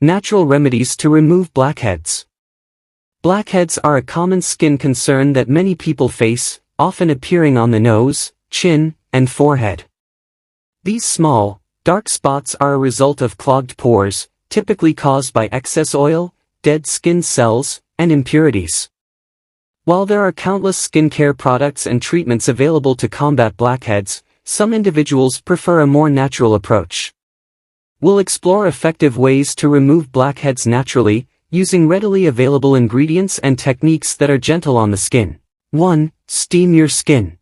Natural remedies to remove blackheads. Blackheads are a common skin concern that many people face, often appearing on the nose, chin, and forehead. These small, dark spots are a result of clogged pores, typically caused by excess oil, dead skin cells, and impurities. While there are countless skincare products and treatments available to combat blackheads, some individuals prefer a more natural approach. We'll explore effective ways to remove blackheads naturally, using readily available ingredients and techniques that are gentle on the skin. 1. Steam your skin.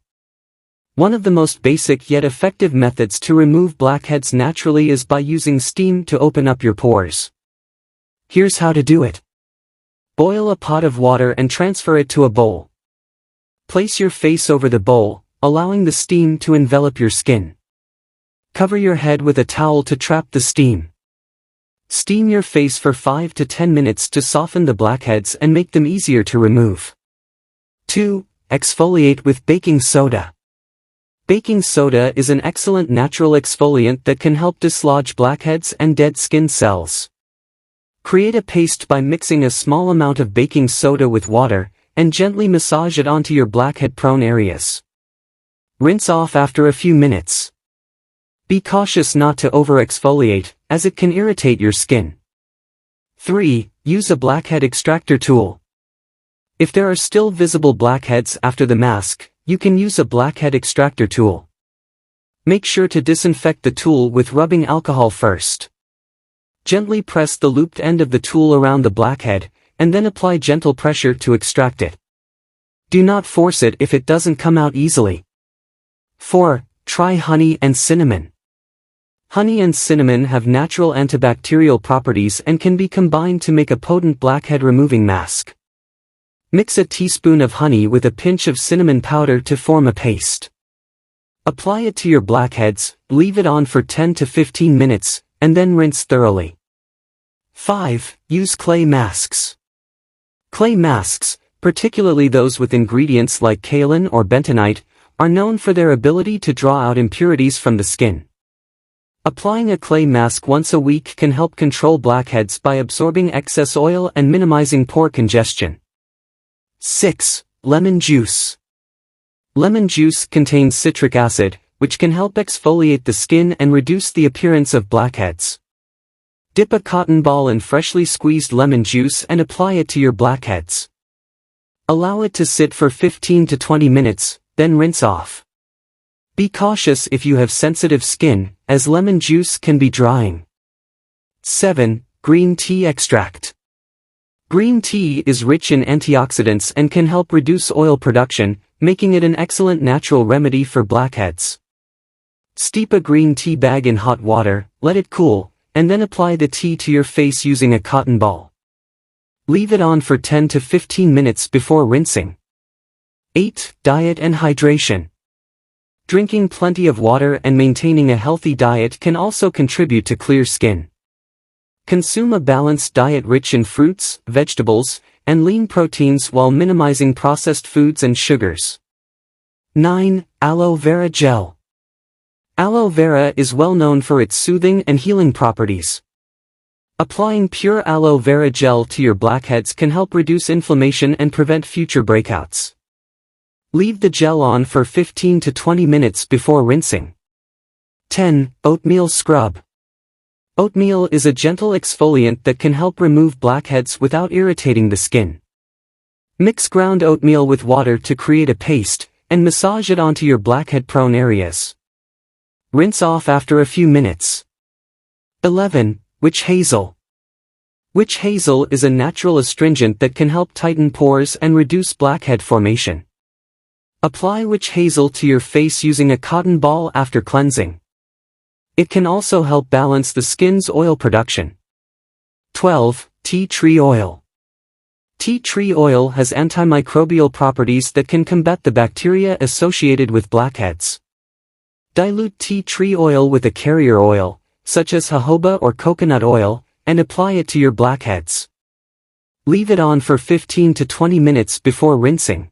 One of the most basic yet effective methods to remove blackheads naturally is by using steam to open up your pores. Here's how to do it. Boil a pot of water and transfer it to a bowl. Place your face over the bowl, allowing the steam to envelop your skin. Cover your head with a towel to trap the steam. Steam your face for 5 to 10 minutes to soften the blackheads and make them easier to remove. 2. Exfoliate with baking soda. Baking soda is an excellent natural exfoliant that can help dislodge blackheads and dead skin cells. Create a paste by mixing a small amount of baking soda with water, and gently massage it onto your blackhead-prone areas. Rinse off after a few minutes. Be cautious not to over-exfoliate, as it can irritate your skin. 3. Use a blackhead extractor tool. If there are still visible blackheads after the mask, you can use a blackhead extractor tool. Make sure to disinfect the tool with rubbing alcohol first. Gently press the looped end of the tool around the blackhead, and then apply gentle pressure to extract it. Do not force it if it doesn't come out easily. 4. Try honey and cinnamon. Honey and cinnamon have natural antibacterial properties and can be combined to make a potent blackhead removing mask. Mix a teaspoon of honey with a pinch of cinnamon powder to form a paste. Apply it to your blackheads, leave it on for 10 to 15 minutes, and then rinse thoroughly. 5. Use clay masks. Clay masks, particularly those with ingredients like kaolin or bentonite, are known for their ability to draw out impurities from the skin. Applying a clay mask once a week can help control blackheads by absorbing excess oil and minimizing pore congestion. 6. Lemon juice. Lemon juice contains citric acid, which can help exfoliate the skin and reduce the appearance of blackheads. Dip a cotton ball in freshly squeezed lemon juice and apply it to your blackheads. Allow it to sit for 15 to 20 minutes, then rinse off. Be cautious if you have sensitive skin, as lemon juice can be drying. 7. Green tea extract. Green tea is rich in antioxidants and can help reduce oil production, making it an excellent natural remedy for blackheads. Steep a green tea bag in hot water, let it cool, and then apply the tea to your face using a cotton ball. Leave it on for 10 to 15 minutes before rinsing. 8. Diet and hydration. Drinking plenty of water and maintaining a healthy diet can also contribute to clear skin. Consume a balanced diet rich in fruits, vegetables, and lean proteins while minimizing processed foods and sugars. 9. Aloe Vera Gel. Aloe vera is well known for its soothing and healing properties. Applying pure aloe vera gel to your blackheads can help reduce inflammation and prevent future breakouts. Leave the gel on for 15 to 20 minutes before rinsing. 10. Oatmeal Scrub. Oatmeal is a gentle exfoliant that can help remove blackheads without irritating the skin. Mix ground oatmeal with water to create a paste, and massage it onto your blackhead-prone areas. Rinse off after a few minutes. 11. Witch Hazel. Witch hazel is a natural astringent that can help tighten pores and reduce blackhead formation. Apply witch hazel to your face using a cotton ball after cleansing. It can also help balance the skin's oil production. 12. Tea tree oil. Tea tree oil has antimicrobial properties that can combat the bacteria associated with blackheads. Dilute tea tree oil with a carrier oil, such as jojoba or coconut oil, and apply it to your blackheads. Leave it on for 15 to 20 minutes before rinsing.